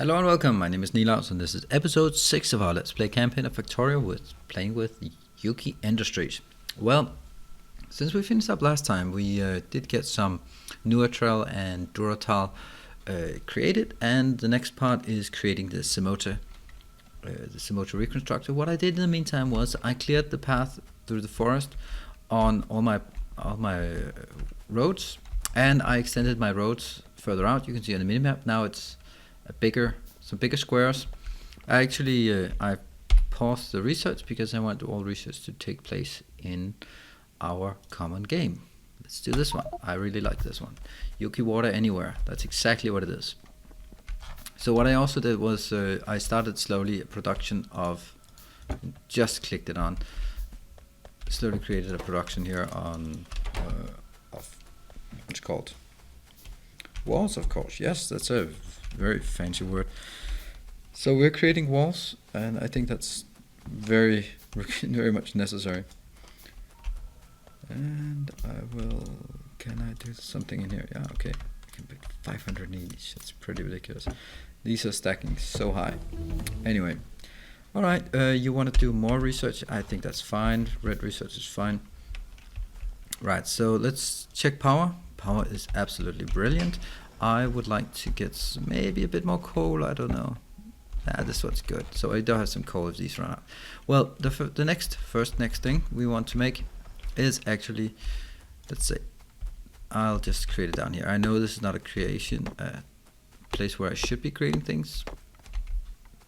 Hello and welcome, my name is Nilaus and this is episode 6 of our Let's Play campaign of Factorio with playing with Yuoki Industries. Well, since we finished up last time, we did get some Nuatrel and Duratal created, and the next part is creating the Cimota Reconstructor. What I did in the meantime was I cleared the path through the forest on all my roads, and I extended my roads further out. You can see on the minimap now it's some bigger squares. I paused the research because I want all research to take place in our common game. Let's do this one. I really like this one. Yuki water anywhere. That's exactly what it is. So what I also did was I started slowly a production of, just clicked it on, slowly created a production here on of what's called walls, of course. Yes, that's a very fancy word. So we're creating walls, and I think that's very much necessary. And can I do something in here? Yeah, okay. I can put 500 each. That's pretty ridiculous. These are stacking so high. Anyway, all right. You want to do more research? I think that's fine. Red research is fine. Right. So let's check power. Power is absolutely brilliant. I would like to get maybe a bit more coal. I don't know. This one's good. So I do have some coal if these run out. Well, the next thing we want to make is actually, let's say, I'll just create it down here. I know this is not a creation place where I should be creating things,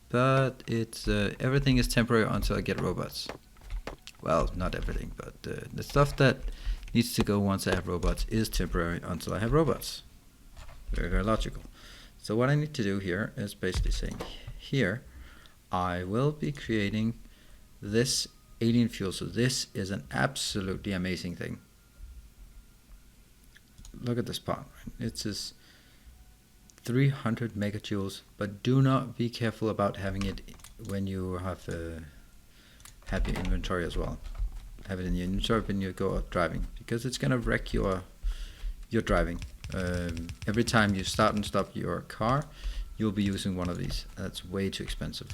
but it's everything is temporary until I get robots. Well, not everything, but the stuff that needs to go once I have robots is temporary until I have robots. Very logical. So what I need to do here is basically saying here I will be creating this alien fuel. So this is an absolutely amazing thing. Look at this part. It says 300 megajoules, but do not be careful about having it when you have your inventory as well. Have it in your inventory when you go out driving, because it's gonna wreck your driving. Every time you start and stop your car, you'll be using one of these. That's way too expensive.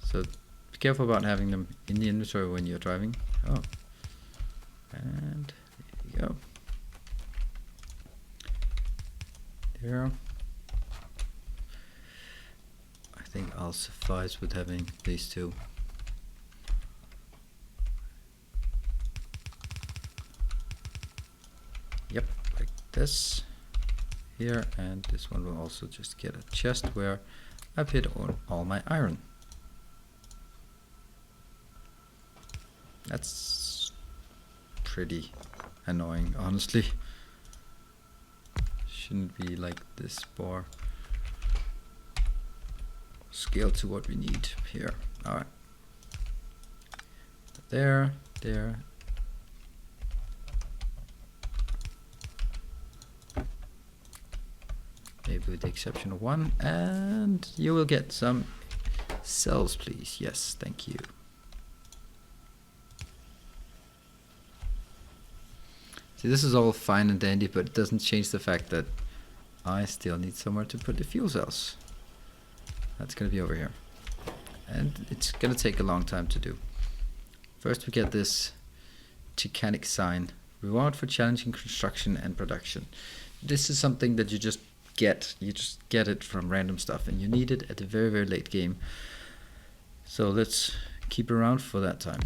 So be careful about having them in the inventory when you're driving. Oh, and there you go. There. I think I'll suffice with having these two. Yep, like this here, and this one will also just get a chest where I've hid all my iron. That's pretty annoying, honestly. Shouldn't be like this bar. Scale to what we need here. All right. There. Maybe with the exception of one, and you will get some cells, please. Yes, thank you. See, this is all fine and dandy, but it doesn't change the fact that I still need somewhere to put the fuel cells. That's going to be over here, and it's going to take a long time to do. First we get this Titanic sign, reward for challenging construction and production. This is something that you just get it from random stuff, and you need it at the very late game. So let's keep around for that time.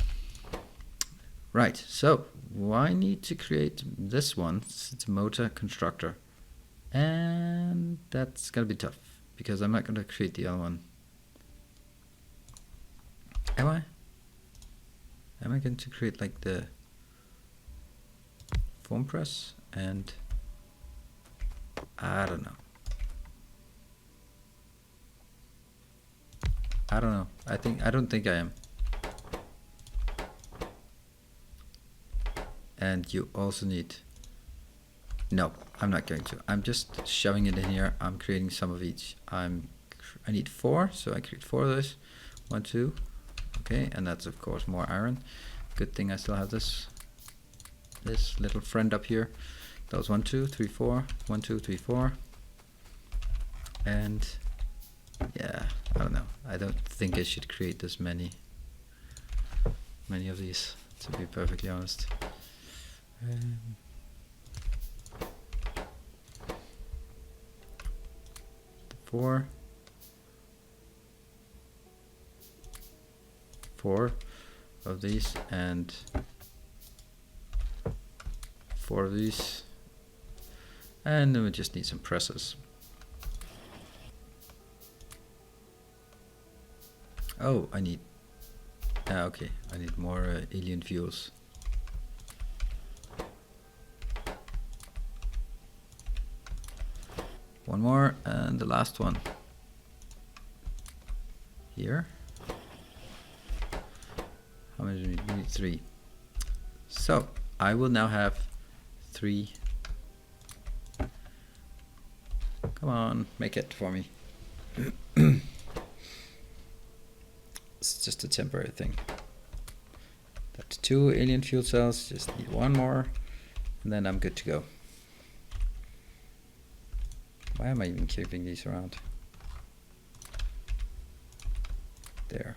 Right, so I need to create this one. It's a motor constructor, and that's gonna be tough because I'm not gonna create the other one. Am I going to create like the form press? And I don't know. I don't think I am. And you also need. No, I'm not going to. I'm just shoving it in here. I'm creating some of each. I need 4, so I create 4 of those. 1, 2. Okay, and that's of course more iron. Good thing I still have this little friend up here. That was 1, 2, 3, 4. 1, 2, 3, 4. And Yeah, I don't know. I don't think I should create this many of these, to be perfectly honest. 4 of these and 4 of these, and then we just need some presses. Oh, I need okay, I need more alien fuels. One more, and the last one here. How many do we need? 3. So I will now have 3. Come on, make it for me. It's just a temporary thing. That's 2 alien fuel cells, just need 1 more, and then I'm good to go. Why am I even keeping these around? There.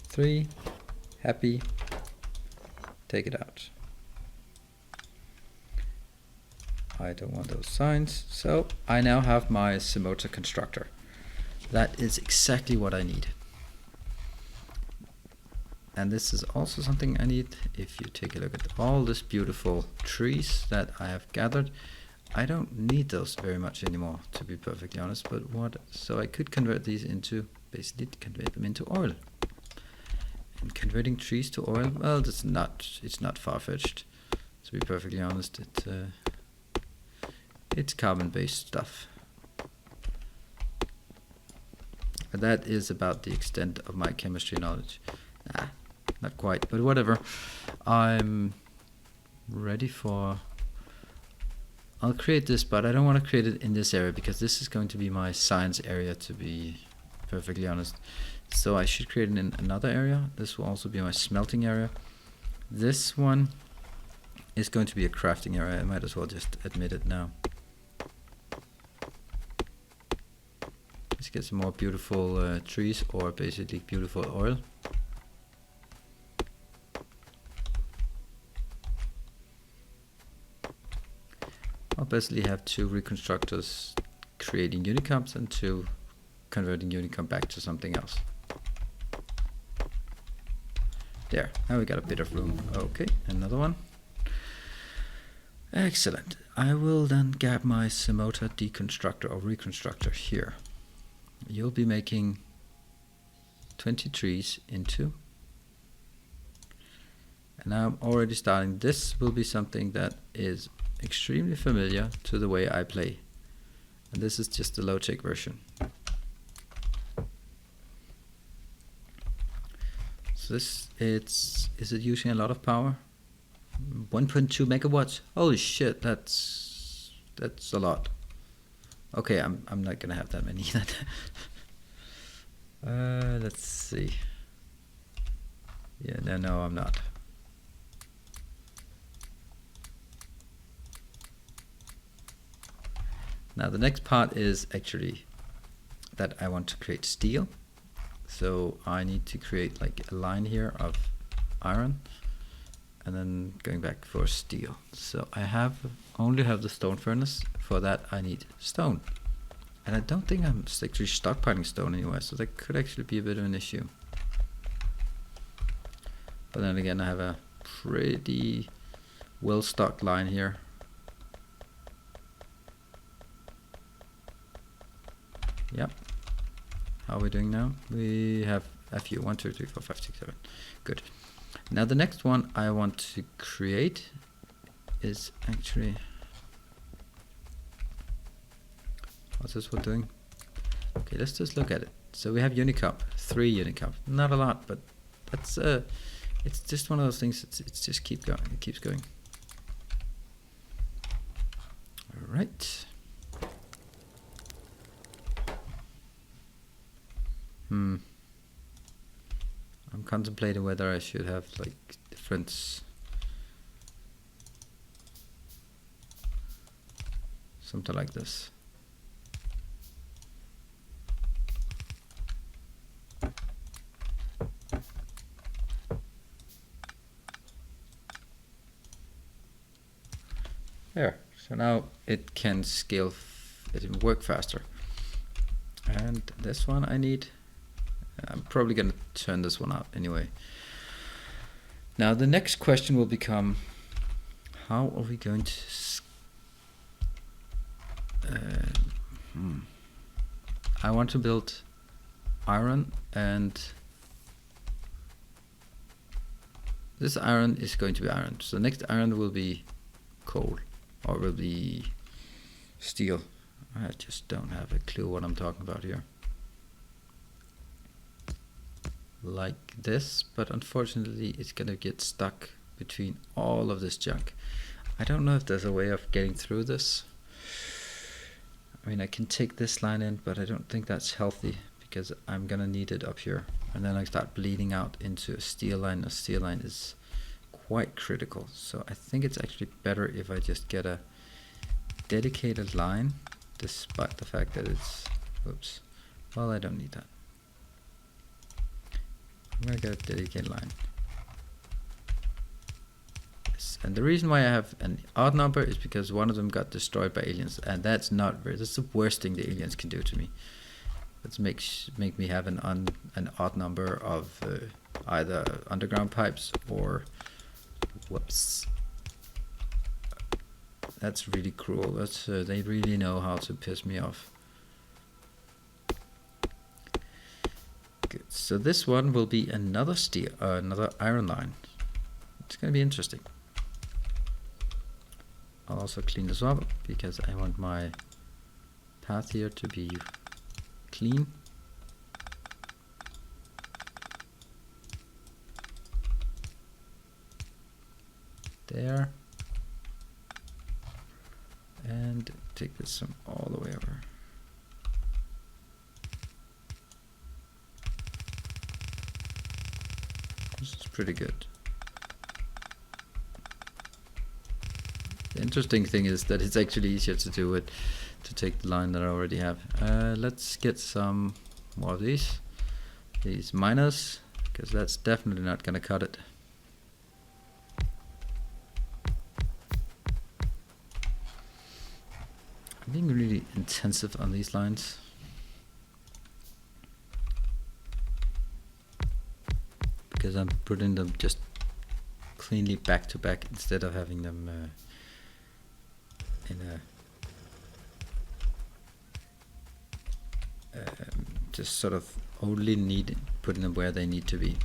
3, happy, take it out. I don't want those signs, so I now have my Cimota constructor. That is exactly what I need. And this is also something I need. If you take a look at all these beautiful trees that I have gathered, I don't need those very much anymore, to be perfectly honest. But so I could convert these into, basically convert them into oil. And converting trees to oil, well, it's not far-fetched, to be perfectly honest. It's carbon-based stuff. But that is about the extent of my chemistry knowledge. Nah, not quite, but whatever. I'm ready for... I'll create this, but I don't want to create it in this area because this is going to be my science area, to be perfectly honest. So I should create it in another area. This will also be my smelting area. This one is going to be a crafting area. I might as well just admit it now. Let's get some more beautiful trees, or basically beautiful oil. I'll basically have 2 reconstructors creating unicomps and 2 converting unicomp back to something else. There, now we got a bit of room. Okay, another one. Excellent. I will then grab my Cimota deconstructor or reconstructor here. You'll be making 20 trees into, and I'm already starting. This will be something that is extremely familiar to the way I play, and this is just the low-tech version. So this, is it using a lot of power? 1.2 megawatts. Holy shit, that's a lot. Okay, I'm not gonna have that many. Let's see. Yeah, no, I'm not. Now the next part is actually that I want to create steel. So I need to create like a line here of iron, and then going back for steel. So I only have the stone furnace. For that I need stone, and I don't think I'm actually stockpiling stone anywhere, so that could actually be a bit of an issue. But then again, I have a pretty well stocked line here. Yep. How are we doing now? We have a few. 1, 2, 3, 4, 5, 6, 7. Good. Now the next one I want to create is actually... What's this one doing? Okay, let's just look at it. So we have unicomp, 3 unicomp. Not a lot, but that's it's just one of those things. It's just keep going. It keeps going. All right. I'm contemplating whether I should have like different, something like this. So now it can scale, it can work faster. And this one I need, I'm probably going to turn this one out anyway. Now the next question will become, how are we going to I want to build iron, and this iron is going to be iron. So the next iron will be coal, or will be steel. I just don't have a clue what I'm talking about here. Like this, but unfortunately it's gonna get stuck between all of this junk. I don't know if there's a way of getting through this. I mean, I can take this line in, but I don't think that's healthy, because I'm gonna need it up here, and then I start bleeding out into a steel line. A steel line is quite critical, so I think it's actually better if I just get a dedicated line, despite the fact that it's, oops, well, I don't need that. I'm gonna get a dedicated line. Yes. And the reason why I have an odd number is because one of them got destroyed by aliens, and that's not very, that's the worst thing the aliens can do to me. Let's make me have an odd number of either underground pipes or, whoops. That's really cruel. That's they really know how to piss me off. Good. So this one will be another steel, another iron line. It's going to be interesting. I'll also clean this up because I want my path here to be clean. There. And take this some all the way over. This is pretty good. The interesting thing is that it's actually easier to do it, to take the line that I already have. Let's get some more of these miners, because that's definitely not going to cut it. I'm being really intensive on these lines. Because I'm putting them just cleanly back to back instead of having them in a just sort of only putting them where they need to be.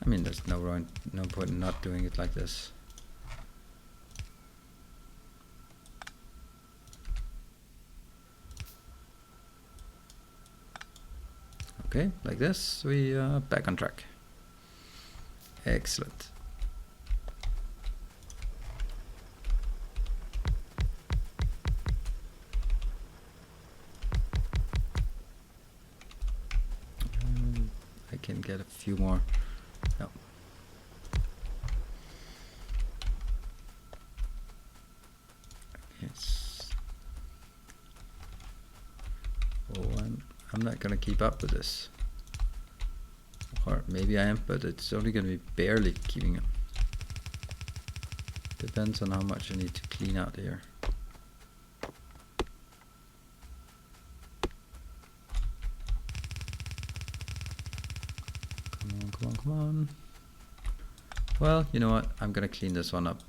I mean, there's no point in not doing it like this. Okay, like this, we are back on track. Excellent. I can get a few more. No. Yes. Oh, I'm not gonna keep up with this. Or maybe I am, but it's only gonna be barely keeping up. Depends on how much I need to clean out here. Come on. Well, you know what? I'm gonna clean this one up.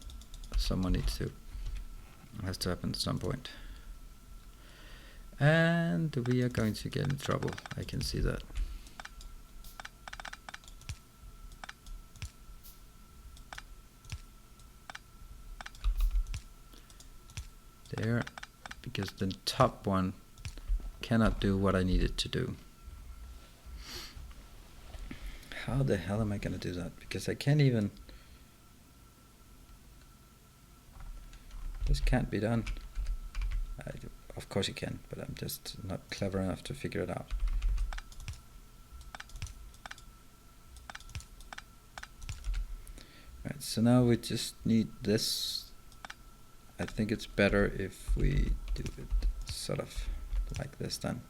Someone needs to. It has to happen at some point. And we are going to get in trouble. I can see that. There, because the top one cannot do what I need it to do. How the hell am I going to do that? Because I can't even... This can't be done. Of course you can, but I'm just not clever enough to figure it out. Right, so now we just need this. I think it's better if we do it sort of like this then.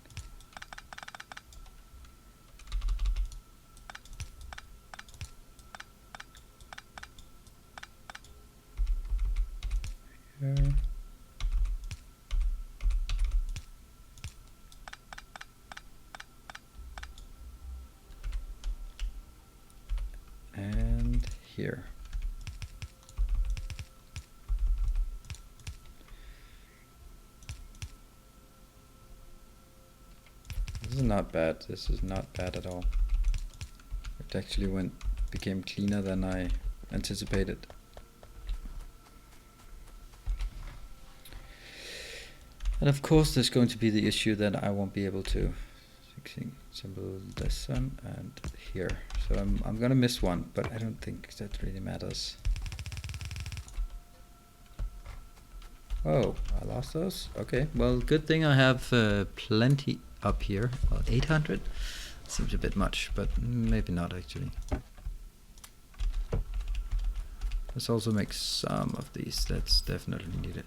Here. And here. This is not bad. This is not bad at all. It actually became cleaner than I anticipated. And of course there's going to be the issue that I won't be able to assemble this one and here. So I'm gonna miss one, but I don't think that really matters. Oh, I lost those? Okay, well, good thing I have plenty up here. Well, 800 seems a bit much, but maybe not actually. Let's also make some of these. That's definitely needed.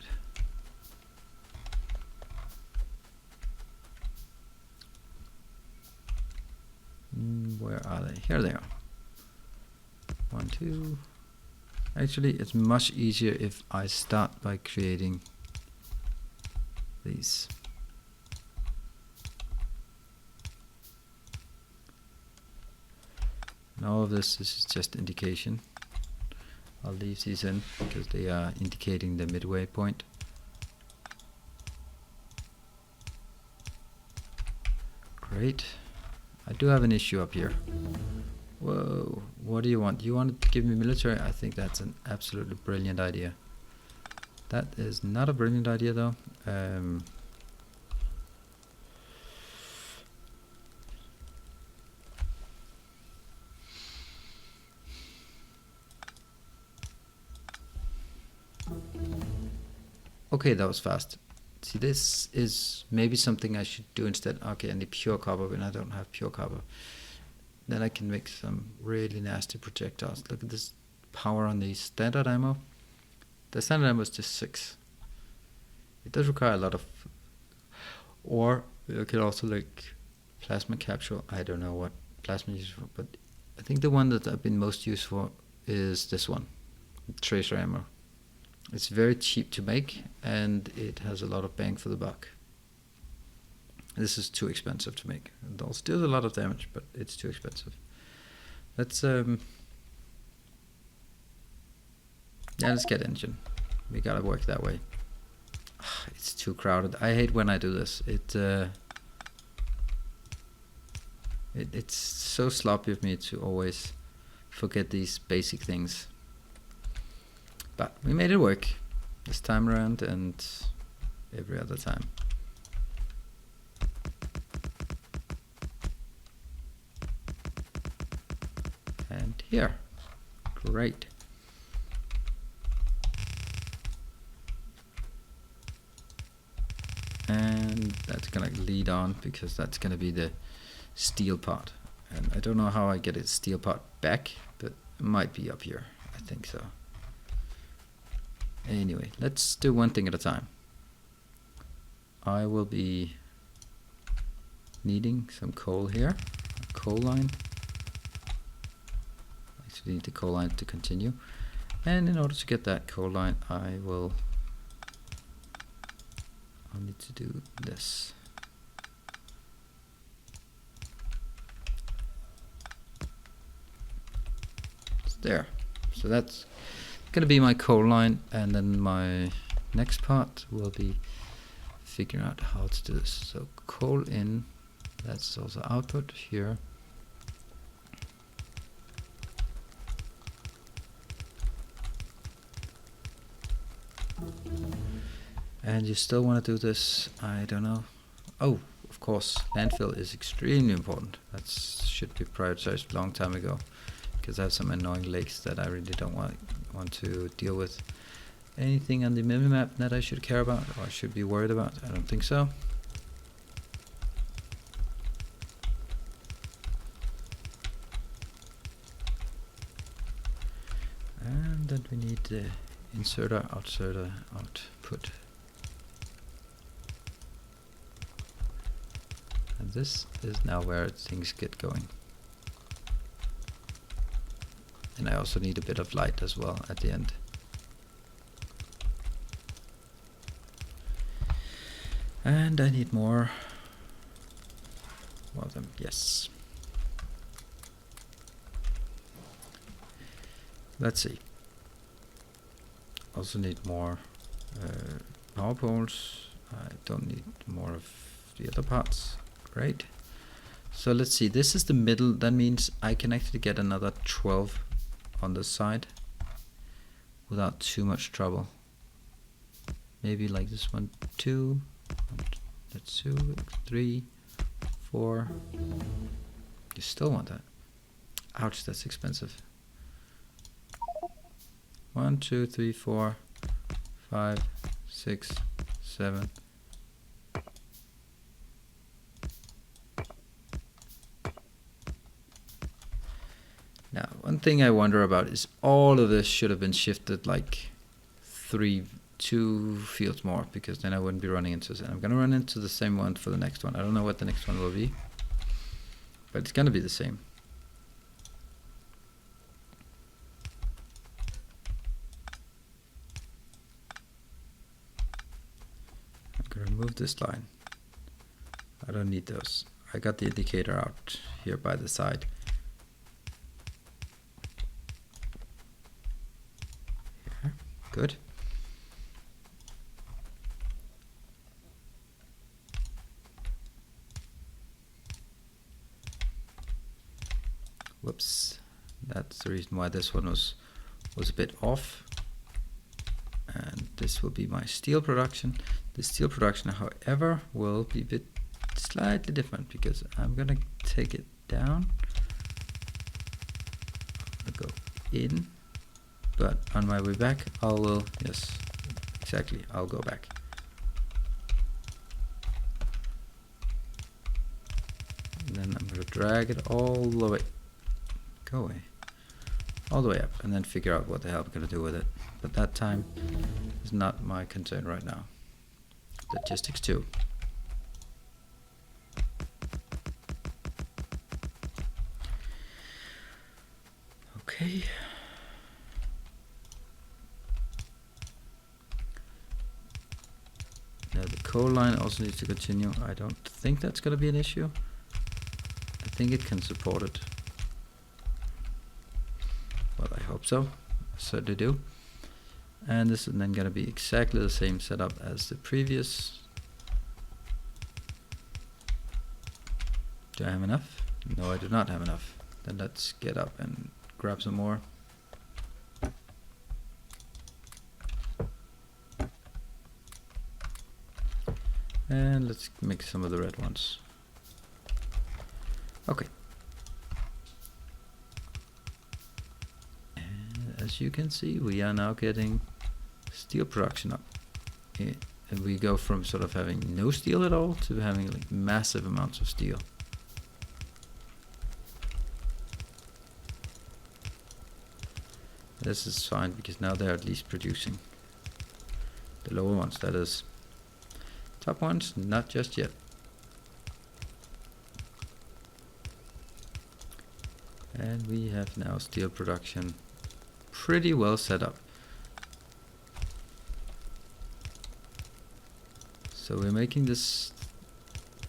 Where are they? Here they are. 1, 2. Actually, it's much easier if I start by creating these. And all of this is just indication. I'll leave these in because they are indicating the midway point. Great. I do have an issue up here. Whoa, what do you want? You want to give me military? I think that's an absolutely brilliant idea. That is not a brilliant idea though. Okay, that was fast. See, this is maybe something I should do instead. Okay, I need pure copper when I don't have pure copper. Then I can make some really nasty projectiles. Look at this power on the standard ammo. The standard ammo is just 6. It does require a lot of... Or you could also like plasma capsule. I don't know what plasma is used for, but I think the one that I've been most used for is this one. Tracer ammo. It's very cheap to make and it has a lot of bang for the buck. This is too expensive to make. It also does a lot of damage, but it's too expensive. Let's let's get engine. We gotta work that way. It's too crowded. I hate when I do this. It's so sloppy of me to always forget these basic things. But we made it work this time around and every other time. And here. Great. And that's gonna lead on because that's gonna be the steel part. And I don't know how I get its steel part back, but it might be up here. I think so. Anyway, let's do one thing at a time. I will be needing some coal here, a coal line. Actually need the coal line to continue. And in order to get that coal line, I'll need to do this. It's there. So that's gonna be my coal line, and then my next part will be figuring out how to do this. So coal in, that's also output here. And you still want to do this, I don't know. Oh, of course, landfill is extremely important. That should be prioritized a long time ago, because I have some annoying lakes that I really don't want to deal with. Anything on the minimap that I should care about or should be worried about? I don't think so. And then we need the inserter, outsider, output. this is now where things get going. And I also need a bit of light as well at the end. And I need more of them, yes. Let's see. Also need more power poles. I don't need more of the other parts. Great. So let's see, this is the middle. That means I can actually get another 12 on the side without too much trouble. Maybe like this one, 2. That's 2, 3, 4. You still want that? Ouch, that's expensive. 1, 2, 3, 4, 5, 6, 7. Now, one thing I wonder about is all of this should have been shifted like 2 fields more, because then I wouldn't be running into this. I'm going to run into the same one for the next one. I don't know what the next one will be, but it's going to be the same. I'm going to remove this line. I don't need those. I got the indicator out here by the side. Here. Good. Whoops, that's the reason why this one was a bit off. And this will be my steel production. The steel production, however, will be a bit slightly different, because I'm gonna take it down. I'll go in, but on my way back I will, yes, exactly, I'll go back. And then I'm gonna drag it all the way. Go away. All the way up, and then figure out what the hell I'm going to do with it. But that time is not my concern right now. Logistics 2. Okay. Now the coal line also needs to continue. I don't think that's going to be an issue. I think it can support it. Well, I hope so. I certainly do. And this is then going to be exactly the same setup as the previous. Do I have enough? No, I do not have enough. Then let's get up and grab some more. And let's make some of the red ones. Okay. As you can see, we are now getting steel production up. And we go from sort of having no steel at all to having like massive amounts of steel. This is fine, because now they're at least producing. The lower ones, that is. Top ones, not just yet. And we have now steel production pretty well set up. So we're making this,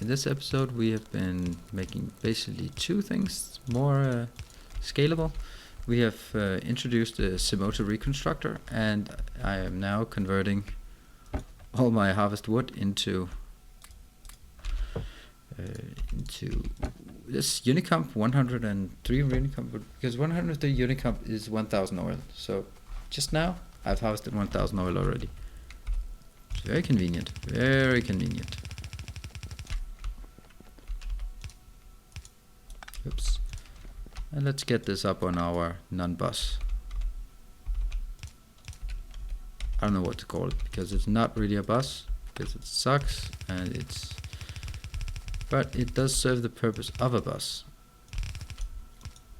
in this episode we have been making basically 2 things more scalable. We have introduced a Cimota Reconstructor, and I am now converting all my harvest wood into this Unicomp 103 Unicomp, because 103 Unicomp is 1000 oil. So just now I've harvested 1000 oil already. It's very convenient, very convenient. Oops. And let's get this up on our non-bus. I don't know what to call it, because it's not really a bus, because it sucks, and it's, but it does serve the purpose of a bus.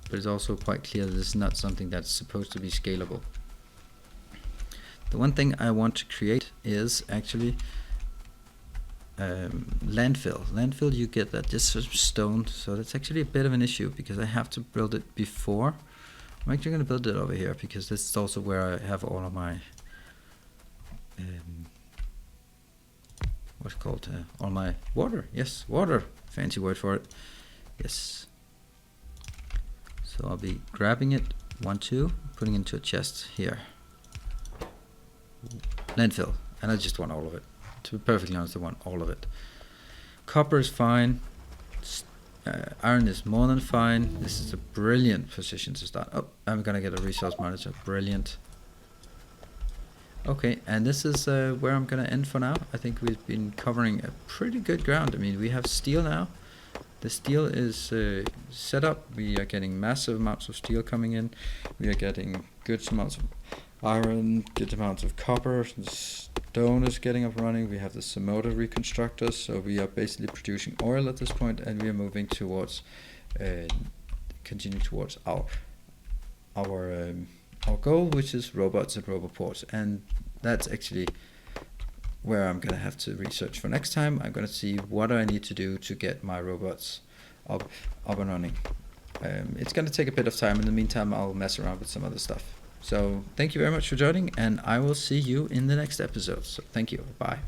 But it's also quite clear that this is not something that's supposed to be scalable. The one thing I want to create is actually landfill. Landfill, you get that just sort of stone, so that's actually a bit of an issue because I have to build it before. I'm actually going to build it over here because this is also where I have all of my what's it called? All my water. Yes, water. Fancy word for it. Yes. So I'll be grabbing it, 1, 2, putting it into a chest here. Landfill, and I just want all of it. To be perfectly honest, I want all of it. Copper is fine. Iron is more than fine. This is a brilliant position to start. Oh, I'm gonna get a resource manager. Brilliant. Okay, and this is where I'm gonna end for now. I think we've been covering a pretty good ground. I mean, we have steel now. The steel is set up. We are getting massive amounts of steel coming in. We are getting good amounts of iron, good amounts of copper. The stone is getting up running. We have the Cimota Reconstructor, so we are basically producing oil at this point, and we are moving towards, continue towards our goal, which is robots and roboports, and that's actually where I'm gonna have to research for next time. I'm gonna see what I need to do to get my robots up and running. It's gonna take a bit of time. In the meantime, I'll mess around with some other stuff. So thank you very much for joining, and I will see you in the next episode. So thank you. Bye.